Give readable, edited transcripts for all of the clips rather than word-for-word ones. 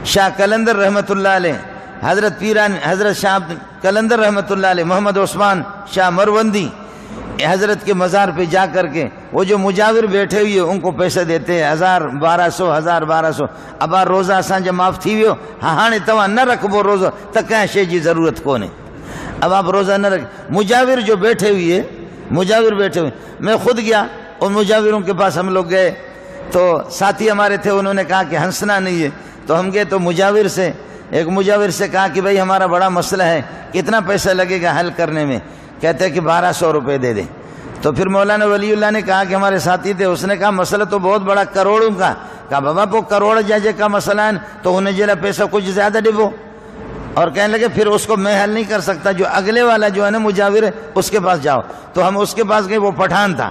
شاہ قلندر رحمۃ اللہ علیہ، حضرت پیران حضرت شاہ قلندر رحمۃ اللہ علیہ، محمد عثمان شاہ مروندی حضرت کے مزار پہ جا کر کے وہ جو مجاور بیٹھے ہوئے ان کو پیسے دیتے ہیں 1200 اب روزہ اساں جب معاف تھی ویو ہاں تواں نہ رکھبو روزہ تو کہیں شے جی ضرورت کونے، اب آپ روزہ نہ رکھ۔ مجاور جو بیٹھے ہوئے میں خود گیا ان مجاوروں کے پاس، ہم لوگ گئے تو ساتھی ہمارے تھے، انہوں نے کہا کہ ہنسنا نہیں ہے، تو ہم گئے تو ایک مجاور سے کہا کہ بھائی ہمارا بڑا مسئلہ ہے، کتنا پیسہ لگے گا حل کرنے میں؟ کہتے ہیں کہ 1200 روپے دے دیں۔ تو پھر مولانا ولی اللہ نے کہا کہ ہمارے ساتھی تھے، اس نے کہا مسئلہ تو بہت بڑا کروڑوں کا، کہا بابا وہ کروڑ جاجے کا مسئلہ ہے تو انہیں جیلا پیسہ کچھ زیادہ ڈبو، اور کہنے لگے پھر اس کو میں حل نہیں کر سکتا، جو اگلے والا جو ہے نا مجاور ہے اس کے پاس جاؤ۔ تو ہم اس کے پاس گئے، وہ پٹھان تھا،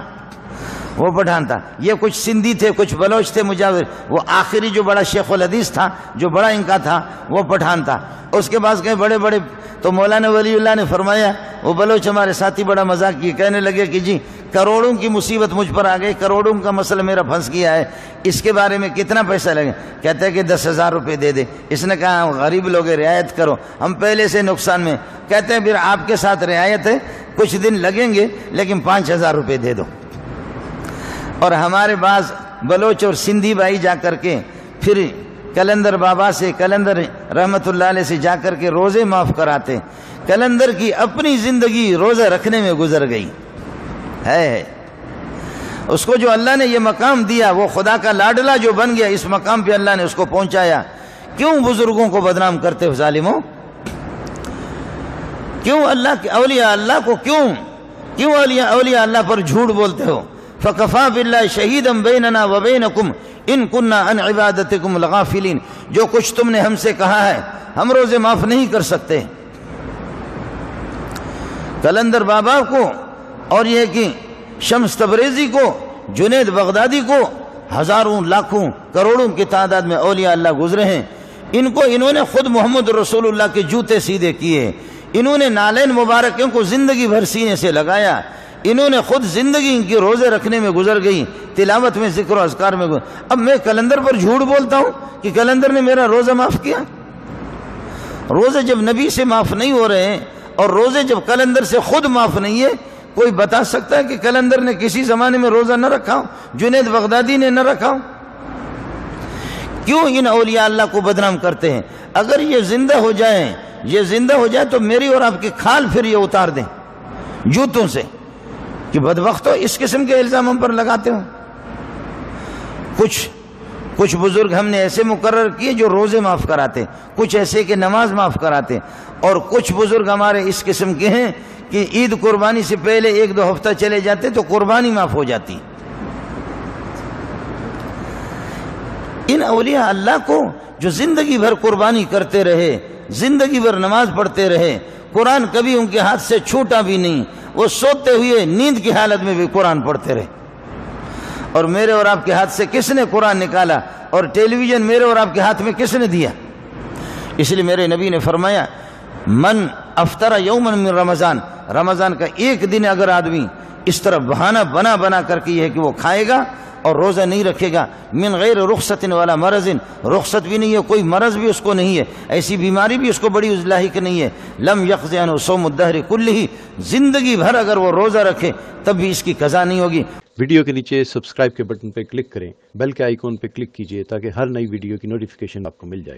یہ کچھ سندھی تھے، کچھ بلوچ تھے مجاور، وہ آخری جو بڑا شیخ الحدیث تھا، جو بڑا ان کا تھا وہ پٹھان تھا، اس کے پاس گئے بڑے بڑے۔ تو مولانا ولی اللہ نے فرمایا، وہ بلوچ ہمارے ساتھی بڑا مذاق کیے، کہنے لگے کہ جی کروڑوں کی مصیبت مجھ پر آ گئی، کروڑوں کا مسئلہ میرا پھنس گیا ہے، اس کے بارے میں کتنا پیسہ لگے؟ کہتے ہیں کہ 10,000 روپے دے دے۔ اس نے کہا غریب لوگ رعایت کرو، ہم پہلے سے نقصان میں۔ کہتے ہیں پھر آپ کے ساتھ رعایت ہے، کچھ دن لگیں گے لیکن 5,000 روپے دے دو۔ اور ہمارے بعض بلوچ اور سندھی بھائی جا کر کے پھر قلندر بابا سے، قلندر رحمت اللہ علیہ سے جا کر کے روزے معاف کراتے۔ قلندر کی اپنی زندگی روزہ رکھنے میں گزر گئی ہے، اس کو جو اللہ نے یہ مقام دیا، وہ خدا کا لاڈلا جو بن گیا، اس مقام پہ اللہ نے اس کو پہنچایا۔ کیوں بزرگوں کو بدنام کرتے ہو ظالموں؟ کیوں اللہ کے اولیاء اللہ کو کیوں اولیاء اللہ پر جھوٹ بولتے ہو؟ فَكَفَى بِاللَّهِ شَهِيدًا بَيْنَنَا وَبَيْنَكُمْ إِن كُنَّا عَنْ عِبَادَتِكُمْ لَغَافِلِينَ۔ جو کچھ تم نے ہم سے کہا ہے ہم روزے معاف نہیں کر سکتے۔ قلندر بابا کو اور یہ کہ شمس تبریزی کو، جنید بغدادی کو، ہزاروں لاکھوں کروڑوں کی تعداد میں اولیاء اللہ گزرے ہیں، انہوں نے خود محمد رسول اللہ کے جوتے سیدھے کیے، انہوں نے نالین مبارکوں کو زندگی بھر سینے سے لگایا، انہوں نے خود زندگی ان کی روزے رکھنے میں گزر گئی، تلاوت میں، ذکر و اذکار میں گزر۔ اب میں قلندر پر جھوٹ بولتا ہوں کہ قلندر نے میرا روزہ معاف کیا؟ روزے جب نبی سے معاف نہیں ہو رہے ہیں اور روزے جب قلندر سے خود معاف نہیں ہے، کوئی بتا سکتا ہے کہ قلندر نے کسی زمانے میں روزہ نہ رکھا ہو، جنید بغدادی نے نہ رکھا ہو؟ کیوں ان اولیاء اللہ کو بدنام کرتے ہیں؟ اگر یہ زندہ ہو جائے تو میری اور آپ کی کھال پھر یہ اتار دیں جوتوں سے کہ بدبختو اس قسم کے الزام ہم پر لگاتے ہو۔ کچھ بزرگ ہم نے ایسے مقرر کیے جو روزے معاف کراتے، کچھ ایسے کہ نماز معاف کراتے، اور کچھ بزرگ ہمارے اس قسم کے ہیں کہ عید قربانی سے پہلے 1-2 ہفتہ چلے جاتے تو قربانی معاف ہو جاتی۔ ان اولیاء اللہ کو جو زندگی بھر قربانی کرتے رہے، زندگی بھر نماز پڑھتے رہے، قرآن کبھی ان کے ہاتھ سے چھوٹا بھی نہیں، وہ سوتے ہوئے نیند کی حالت میں بھی قرآن پڑھتے رہے۔ اور میرے اور آپ کے ہاتھ سے کس نے قرآن نکالا اور ٹیلی ویژن میرے اور آپ کے ہاتھ میں کس نے دیا؟ اس لیے میرے نبی نے فرمایا، من افطر یوما من رمضان کا ایک دن اگر آدمی اس طرح بہانہ بنا کر کے یہ ہے کہ وہ کھائے گا اور روزہ نہیں رکھے گا، من غیر رخصت والا مرض، رخصت بھی نہیں ہے، کوئی مرض بھی اس کو نہیں ہے، ایسی بیماری بھی اس کو بڑی لاحق نہیں ہے، لم یقض عنہ صوم الدہر کلہ، زندگی بھر اگر وہ روزہ رکھے تب بھی اس کی قضا نہیں ہوگی۔ ویڈیو کے نیچے سبسکرائب کے بٹن پہ کلک کریں، بیل کے آئیکن پہ کلک کیجئے تاکہ ہر نئی ویڈیو کی نوٹیفیکیشن آپ کو مل جائے۔